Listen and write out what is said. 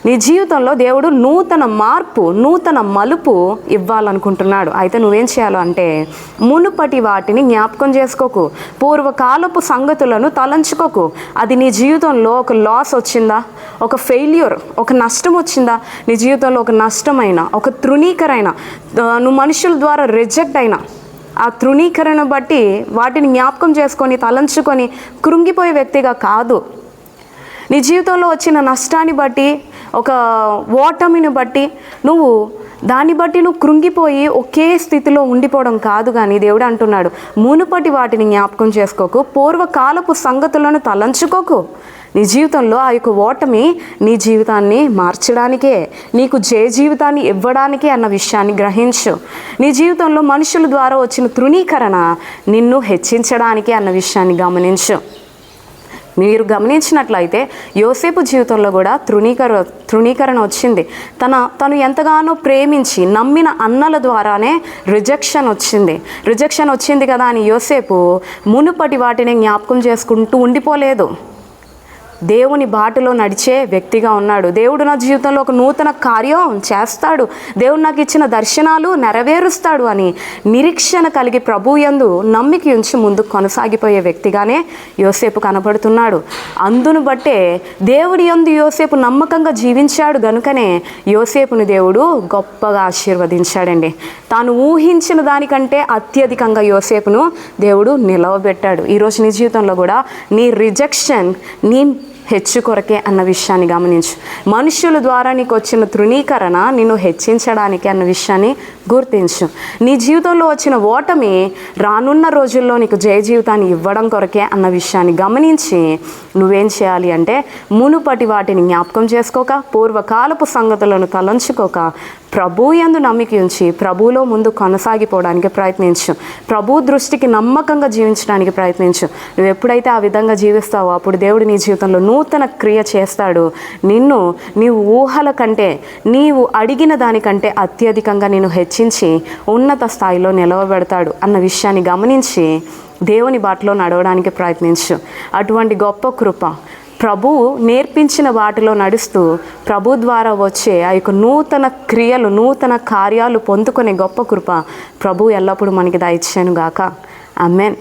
నీ జీవితంలో దేవుడు నూతన మార్పు, నూతన మలుపు ఇవ్వాలనుకుంటున్నాడు. అయితే నువ్వేం చేయాలో అంటే, మునుపటి వాటిని జ్ఞాపకం చేసుకోకు, పూర్వకాలపు సంగతులను తలంచుకోకు. అది నీ జీవితంలో ఒక లాస్ వచ్చిందా, ఒక ఫెయిల్యూర్, ఒక నష్టం వచ్చిందా, నీ జీవితంలో ఒక నష్టమైన, ఒక తృణీకరైన, నువ్వు మనుషుల ద్వారా రిజెక్ట్ అయినా ఆ తృణీకరణ బట్టి వాటిని జ్ఞాపకం చేసుకొని తలంచుకొని కృంగిపోయే వ్యక్తిగా కాదు. నీ జీవితంలో వచ్చిన నష్టాన్ని బట్టి, ఒక ఓటమిని బట్టి దాన్ని బట్టి నువ్వు కృంగిపోయి ఒకే స్థితిలో ఉండిపోవడం కాదు. కానీ దేవుడు అంటున్నాడు, మునుపటి వాటిని జ్ఞాపకం చేసుకోకు, పూర్వకాలపు సంగతులను తలంచుకోకు. నీ జీవితంలో ఆ యొక్క ఓటమి నీ జీవితాన్ని మార్చడానికే, నీకు జయ జీవితాన్ని ఇవ్వడానికే అన్న విషయాన్ని గ్రహించు. నీ జీవితంలో మనుషుల ద్వారా వచ్చిన తృణీకరణ నిన్ను హెచ్చించడానికే అన్న విషయాన్ని గమనించు. మీరు గమనించినట్లయితే యోసేపు జీవితంలో కూడా తృణీకరణ వచ్చింది. తను ఎంతగానో ప్రేమించి నమ్మిన అన్నల ద్వారానే రిజెక్షన్ వచ్చింది కదా అని యోసేపు మునుపటి వాటిని జ్ఞాపకం చేసుకుంటూ ఉండిపోలేదు. దేవుని బాటలో నడిచే వ్యక్తిగా ఉన్నాడు. దేవుడు నా జీవితంలో ఒక నూతన కార్యం చేస్తాడు, దేవుడు నాకు ఇచ్చిన దర్శనాలు నెరవేరుస్తాడు అని నిరీక్షణ కలిగి ప్రభువు యందు నమ్మిక ఉంచి ముందుకు కొనసాగిపోయే వ్యక్తిగానే యోసేపు కనపడుతున్నాడు. అందును బట్టే దేవుడి యందు యోసేపు నమ్మకంగా జీవించాడు గనుకనే యోసేపుని దేవుడు గొప్పగా ఆశీర్వదించాడండి. తాను ఊహించిన దానికంటే అత్యధికంగా యోసేపును దేవుడు నిలవబెట్టాడు. ఈరోజు నీ జీవితంలో కూడా నీ రిజెక్షన్ నీ హెచ్చు కొరకే అన్న విషయాన్ని గమనించు. మనుషుల ద్వారా నీకు వచ్చిన తృణీకరణ నిన్ను హెచ్చించడానికి అన్న విషయాన్ని గుర్తించు. నీ జీవితంలో వచ్చిన ఓటమి రానున్న రోజుల్లో నీకు జయ జీవితాన్ని ఇవ్వడం కొరకే అన్న విషయాన్ని గమనించి నువ్వేం చేయాలి అంటే, మునుపటి వాటిని జ్ఞాపకం చేసుకోక, పూర్వకాలపు సంగతులను తలంచుకోక, ప్రభువు యందు నమ్మిక ఉంచి ప్రభువులో ముందు కొనసాగిపోవడానికి ప్రయత్నించు. ప్రభు దృష్టికి నమ్మకంగా జీవించడానికి ప్రయత్నించు. నువ్వు ఎప్పుడైతే ఆ విధంగా జీవిస్తావో అప్పుడు దేవుడు నీ జీవితంలో నూతన క్రియ చేస్తాడు. నీవు ఊహల కంటే, నీవు అడిగిన దానికంటే అత్యధికంగా నిన్ను హెచ్చించి ఉన్నత స్థాయిలో నిలవబెడతాడు అన్న విషయాన్ని గమనించి దేవుని బాటలో నడవడానికి ప్రయత్నించు. అటువంటి గొప్ప కృప ప్రభువు నేర్పించిన వాటిలో నడుస్తూ ప్రభు ద్వారా వచ్చే ఆ యొక్క నూతన క్రియలు, నూతన కార్యాలు పొందుకునే గొప్ప కృప ప్రభు ఎల్లప్పుడూ మనకి దయచేయను గాక. ఆమేన్.